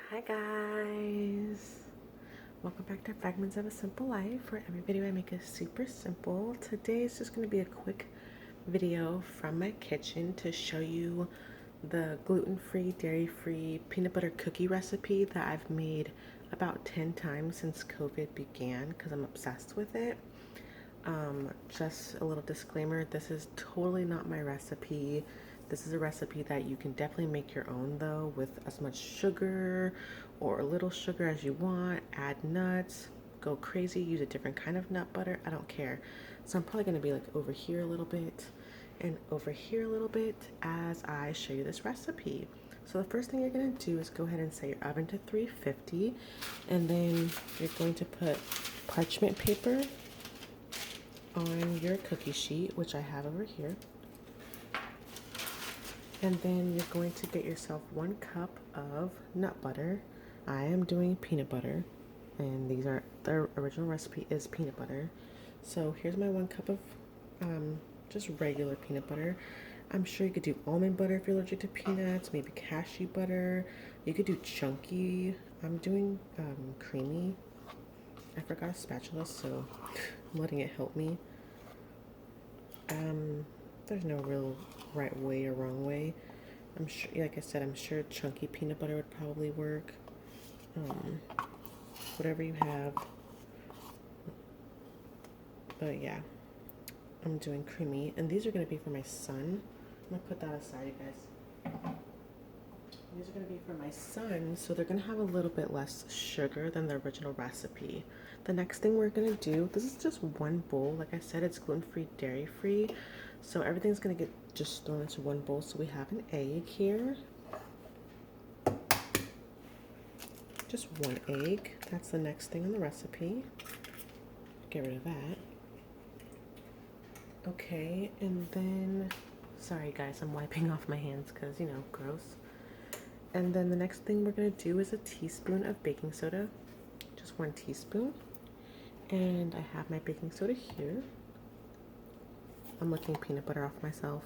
Hi guys, welcome back to Fragments of a Simple Life, where every video I make is super simple. Today is just going to be a quick video from my kitchen to show you the gluten-free, dairy-free peanut butter cookie recipe that I've made about 10 times since COVID began because I'm obsessed with it. Just a little disclaimer, this is totally not my recipe. This is a recipe that you can definitely make your own though, with as much sugar or a little sugar as you want. Add nuts, go crazy, use a different kind of nut butter, I don't care. So I'm probably gonna be like over here a little bit and over here a little bit as I show you this recipe. So the first thing you're gonna do is go ahead and set your oven to 350, and then you're going to put parchment paper on your cookie sheet, which I have over here. And then you're going to get yourself 1 cup of nut butter. I am doing peanut butter, and the original recipe is peanut butter. So here's my 1 cup of just regular peanut butter. I'm sure you could do almond butter if you're allergic to peanuts, maybe cashew butter. You could do chunky. I'm doing creamy. I forgot a spatula, so I'm letting it help me. There's no real right way or wrong way. I'm sure, like I said, I'm sure chunky peanut butter would probably work. Whatever you have. But yeah, I'm doing creamy, and these are gonna be for my son. I'm gonna put that aside, you guys. These are gonna be for my son, so they're gonna have a little bit less sugar than the original recipe. The next thing we're gonna do, this is just 1 bowl. Like I said, it's gluten-free, dairy-free. So everything's gonna get just thrown into 1 bowl. So we have an egg here. Just 1 egg. That's the next thing on the recipe. Get rid of that. Okay, and then, sorry guys, I'm wiping off my hands because, you know, gross. And then the next thing we're gonna do is a teaspoon of baking soda. Just 1 teaspoon. And I have my baking soda here. I'm licking peanut butter off myself.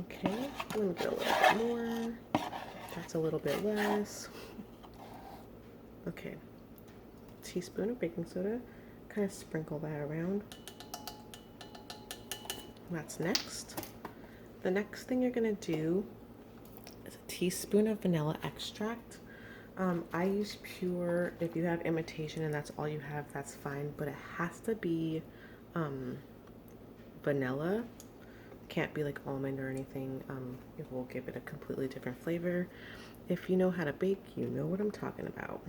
Okay, let me get a little bit more. That's a little bit less. Okay, teaspoon of baking soda. Kind of sprinkle that around. That's next. The next thing you're gonna do is a teaspoon of vanilla extract. I use pure. If you have imitation and that's all you have, that's fine, but it has to be vanilla. Can't be like almond or anything. It will give it a completely different flavor. If you know how to bake, you know what I'm talking about.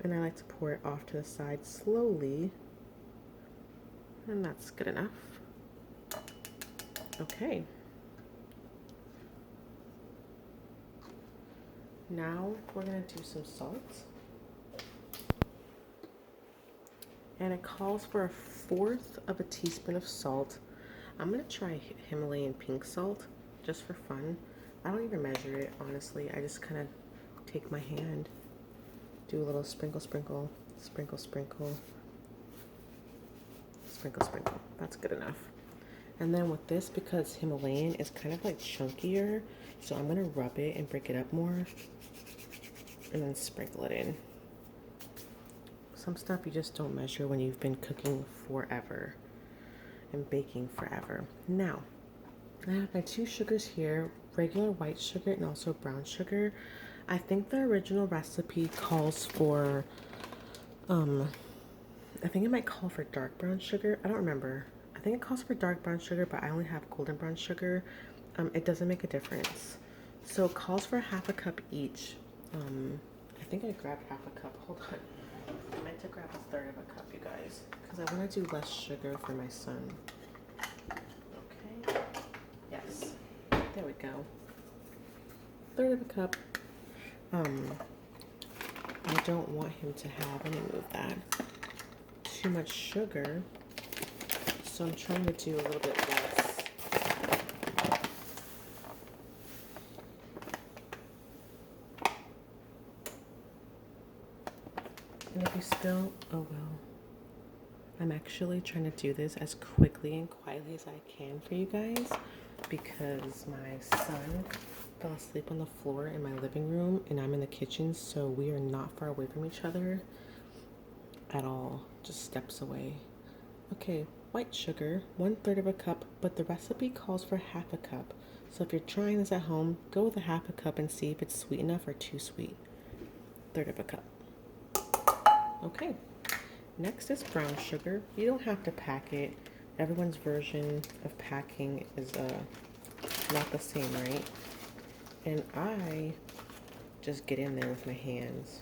And I like to pour it off to the side slowly, and that's good enough. Okay. Now we're gonna do some salt. And it calls for 1/4 of a teaspoon of salt. I'm gonna try Himalayan pink salt just for fun. I don't even measure it, honestly. I just kind of take my hand, do a little sprinkle, sprinkle, sprinkle, sprinkle, sprinkle, sprinkle. That's good enough. And then with this, because Himalayan is kind of like chunkier, so I'm gonna rub it and break it up more and then sprinkle it in. Some stuff you just don't measure when you've been cooking forever and baking forever. Now, I have my 2 sugars here, regular white sugar and also brown sugar. I think the original recipe calls for, I think it might call for dark brown sugar. I don't remember. I think it calls for dark brown sugar, but I only have golden brown sugar. It doesn't make a difference. So it calls for 1/2 cup each. I think I grabbed 1/2 cup. Hold on. I meant to grab 1/3 of a cup, you guys, because I want to do less sugar for my son. Okay. Yes. There we go. 1/3 of a cup. I don't want him to have, let me move that, too much sugar, so I'm trying to do a little bit less. And if you spill, oh well. I'm actually trying to do this as quickly and quietly as I can for you guys, because my son fell asleep on the floor in my living room and I'm in the kitchen, so we are not far away from each other at all, just steps away. Okay, white sugar, 1/3 of a cup, but the recipe calls for half a cup. So if you're trying this at home, go with a half a cup and see if it's sweet enough or too sweet. 1/3 of a cup. Okay, next is brown sugar. You don't have to pack it. Everyone's version of packing is not the same, right? And I just get in there with my hands.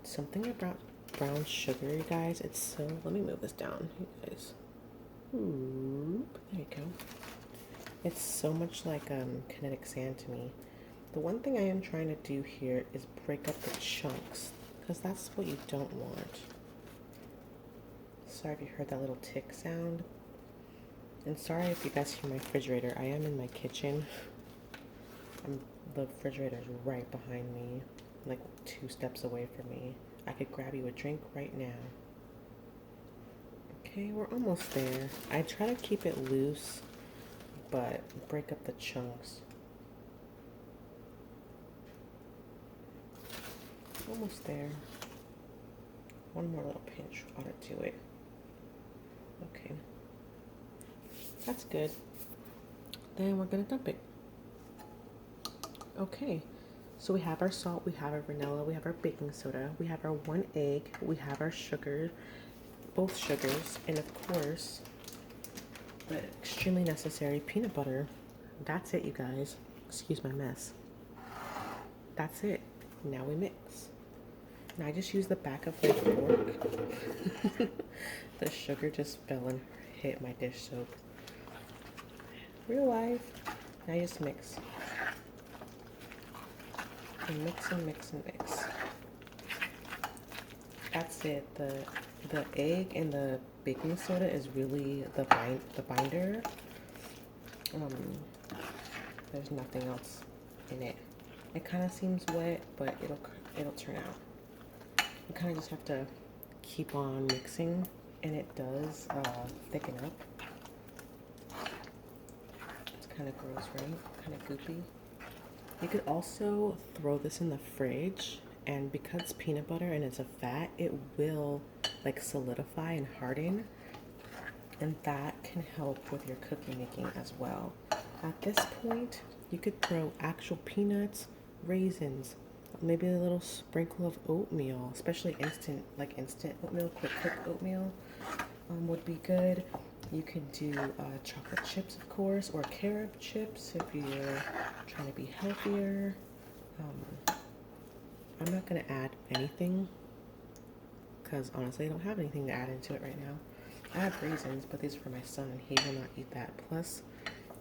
Something about brown sugar, you guys, it's so, let me move this down, you guys. Ooh, there you go. It's so much like kinetic sand to me. The one thing I am trying to do here is break up the chunks, because that's what you don't want. Sorry if you heard that little tick sound. And sorry if you guys hear my refrigerator. I am in my kitchen. The refrigerator is right behind me, like 2 steps away from me. I could grab you a drink right now. Okay, we're almost there. I try to keep it loose, but break up the chunks. Almost there. One more little pinch ought to do it. Okay. That's good. Then we're gonna dump it. Okay. So we have our salt, we have our vanilla, we have our baking soda, we have our 1 egg, we have our sugar, both sugars, and of course, but extremely necessary, peanut butter. That's it, you guys. Excuse my mess. That's it. Now we mix. And I just use the back of my fork. The sugar just fell and hit my dish soap. Real life. Now I just mix. And mix and mix and mix. That's it. The egg and the baking soda is really the binder. There's nothing else in it. It kind of seems wet, but it'll turn out. You kind of just have to keep on mixing, and it does thicken up. It's kind of gross, right? Kind of goopy. You could also throw this in the fridge, and because it's peanut butter and it's a fat, it will like solidify and harden, and that can help with your cookie making as well. At this point, you could throw actual peanuts, raisins, maybe a little sprinkle of oatmeal, especially instant oatmeal, quick cook oatmeal would be good. You could do chocolate chips, of course, or carob chips if you're trying to be healthier. I'm not going to add anything because honestly I don't have anything to add into it right now. I have raisins, but these are for my son and he will not eat that. Plus,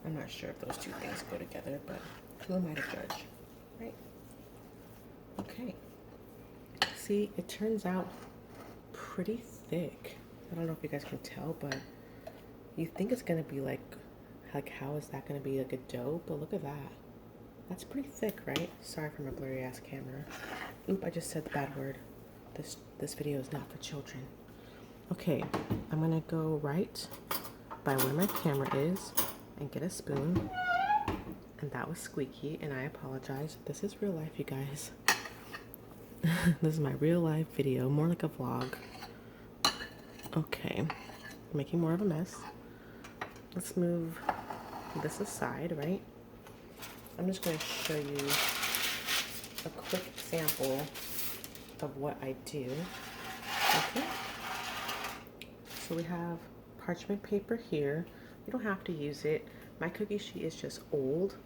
I'm not sure if those two things go together, but who am I to judge, right? Okay. See, it turns out pretty thick. I don't know if you guys can tell, but you think it's going to be like how is that going to be like a dough? But look at that. That's pretty thick, right? Sorry for my blurry ass camera. Oop, I just said the bad word. This video is not for children. Okay, I'm gonna go right by where my camera is and get a spoon. And that was squeaky, and I apologize. This is real life, you guys. This is my real life video, more like a vlog. Okay, making more of a mess. Let's move this aside, right? I'm just going to show you a quick sample of what I do. Okay. So we have parchment paper here. You don't have to use it. My cookie sheet is just old,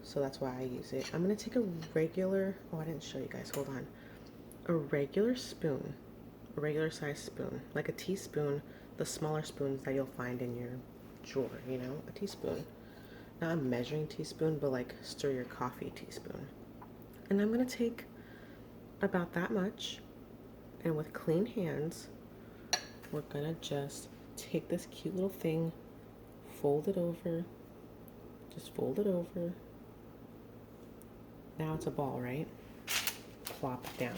so that's why I use it. I'm going to take a regular, oh, I didn't show you guys, hold on. A regular spoon, a regular size spoon, like a teaspoon, the smaller spoons that you'll find in your drawer, you know, a teaspoon. Not a measuring teaspoon, but like stir your coffee teaspoon. And I'm going to take about that much, and with clean hands, we're going to just take this cute little thing, fold it over, just fold it over. Now it's a ball, right? Plop it down.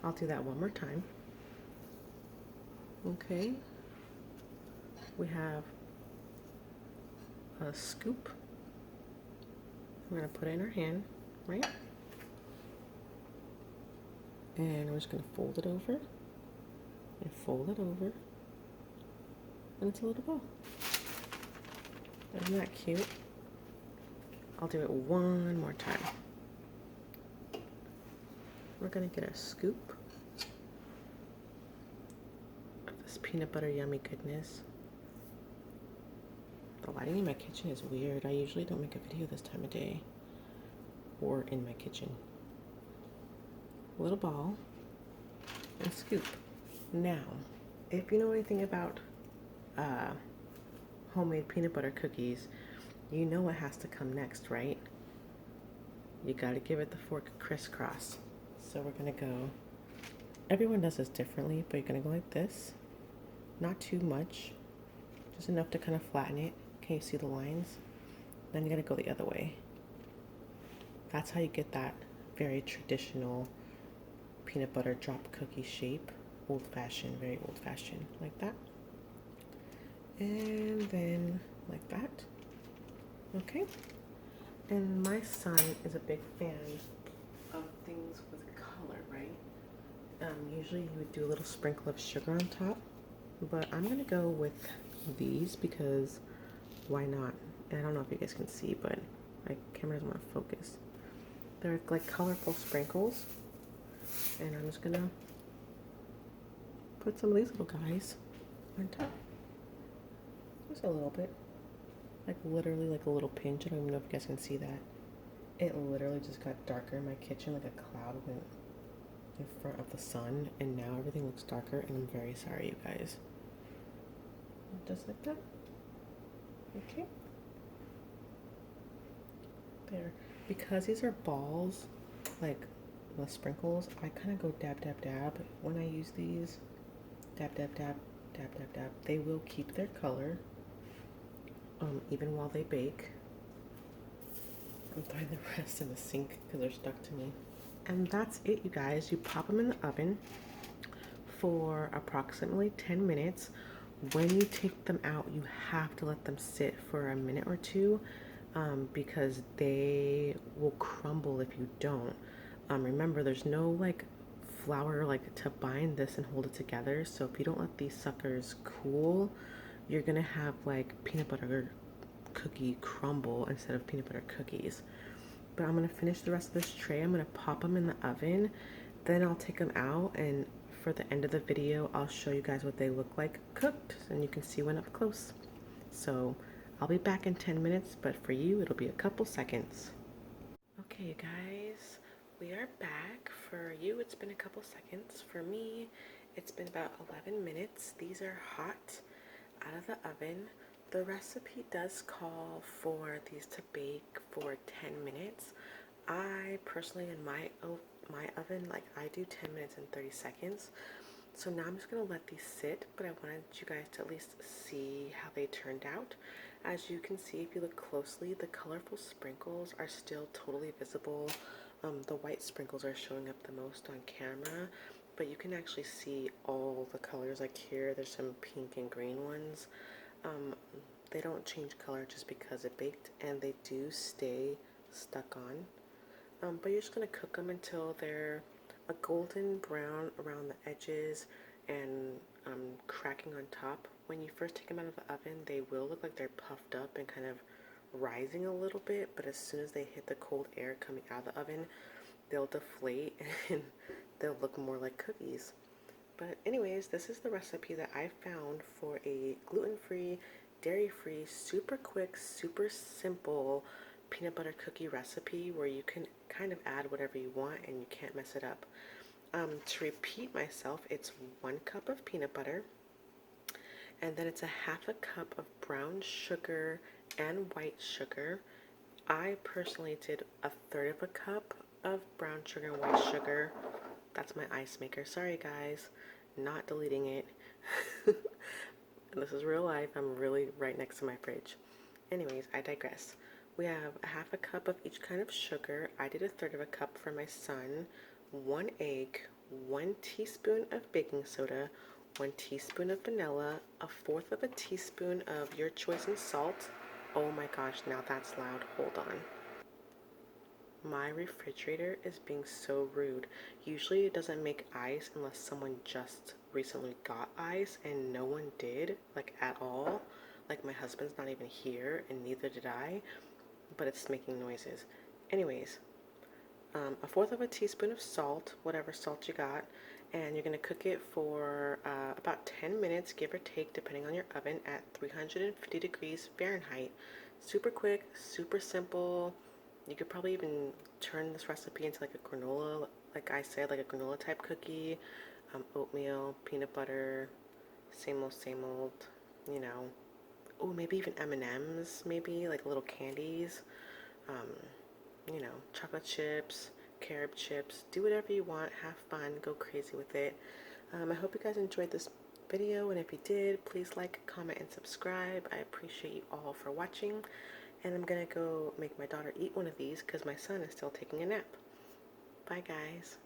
I'll do that one more time. Okay. We have a scoop We're going to put it in our hand, right? And we're just going to fold it over and fold it over. And it's a little ball. Isn't that cute? I'll do it one more time. We're going to get a scoop of this peanut butter yummy goodness. The lighting in my kitchen is weird. I usually don't make a video this time of day or in my kitchen. Little ball and scoop. Now, if you know anything about homemade peanut butter cookies, you know what has to come next, right? You got to give it the fork crisscross. So we're going to go, everyone does this differently, but you're going to go like this. Not too much, just enough to kind of flatten it. Can you see the lines? Then you got to go the other way. That's how you get that very traditional peanut butter drop cookie shape. Old fashioned, very old fashioned, like that. And then like that. Okay. And my son is a big fan of things with color, right? Usually you would do a little sprinkle of sugar on top, but I'm gonna go with these because why not? And I don't know if you guys can see, but my camera doesn't want to focus. They're like colorful sprinkles, and I'm just gonna put some of these little guys on top. Just a little bit. Like literally like a little pinch. I don't even know if you guys can see that. It literally just got darker in my kitchen, like a cloud went in front of the sun, and now everything looks darker, and I'm very sorry, you guys. Just like that. Okay. There. Because these are balls, like the sprinkles, I kind of go dab, dab, dab when I use these. Dab, dab, dab, dab, dab, dab. They will keep their color, even while they bake. I'm throwing the rest in the sink because they're stuck to me. And that's it, you guys. You pop them in the oven for approximately 10 minutes. When you take them out, you have to let them sit for a minute or two because they will crumble if you don't. Remember, there's no like flour like to bind this and hold it together. So if you don't let these suckers cool, you're gonna have like peanut butter cookie crumble instead of peanut butter cookies. But I'm gonna finish the rest of this tray. I'm gonna pop them in the oven, then I'll take them out, and for the end of the video I'll show you guys what they look like cooked and you can see one up close. So I'll be back in 10 minutes, but for you it'll be a couple seconds. Okay, you guys, we are back. For you it's been a couple seconds. For me it's been about 11 minutes. These are hot out of the oven. The recipe does call for these to bake for 10 minutes. I personally, in my oven, like I do 10 minutes and 30 seconds. So now I'm just going to let these sit, but I wanted you guys to at least see how they turned out. As you can see, if you look closely, the colorful sprinkles are still totally visible. The white sprinkles are showing up the most on camera, but you can actually see all the colors. Like here, there's some pink and green ones. They don't change color just because it baked, and they do stay stuck on. But you're just going to cook them until they're a golden brown around the edges and cracking on top. When you first take them out of the oven, they will look like they're puffed up and kind of rising a little bit, but as soon as they hit the cold air coming out of the oven, they'll deflate and they'll look more like cookies. But anyways, this is the recipe that I found for a gluten-free, dairy-free, super quick, super simple peanut butter cookie recipe where you can kind of add whatever you want and you can't mess it up. To repeat myself, it's 1 cup of peanut butter, and then it's a half a cup of brown sugar and white sugar. I personally did a third of a cup of brown sugar and white sugar. That's my ice maker. Sorry guys, not deleting it. This is real life. I'm really right next to my fridge. Anyways, I digress. We have a half a cup of each kind of sugar. I did a third of a cup for my son. 1 egg, 1 teaspoon of baking soda, 1 teaspoon of vanilla, a fourth of a teaspoon of your choice in salt. Oh my gosh, now that's loud. Hold on. My refrigerator is being so rude. Usually it doesn't make ice unless someone just recently got ice, and no one did, like at all. Like my husband's not even here and neither did I, but it's making noises. Anyways, a fourth of a teaspoon of salt, whatever salt you got, and you're going to cook it for about 10 minutes, give or take, depending on your oven, at 350 degrees Fahrenheit. Super quick, super simple. You could probably even turn this recipe into like a granola, like I said, like a granola type cookie. Oatmeal, peanut butter, same old, you know. Oh, maybe even M&Ms, maybe like little candies. Um, chocolate chips, carob chips, do whatever you want, have fun, go crazy with it. I hope you guys enjoyed this video, and if you did, please like, comment, and subscribe. I appreciate you all for watching, and I'm gonna go make my daughter eat one of these because my son is still taking a nap. Bye, guys.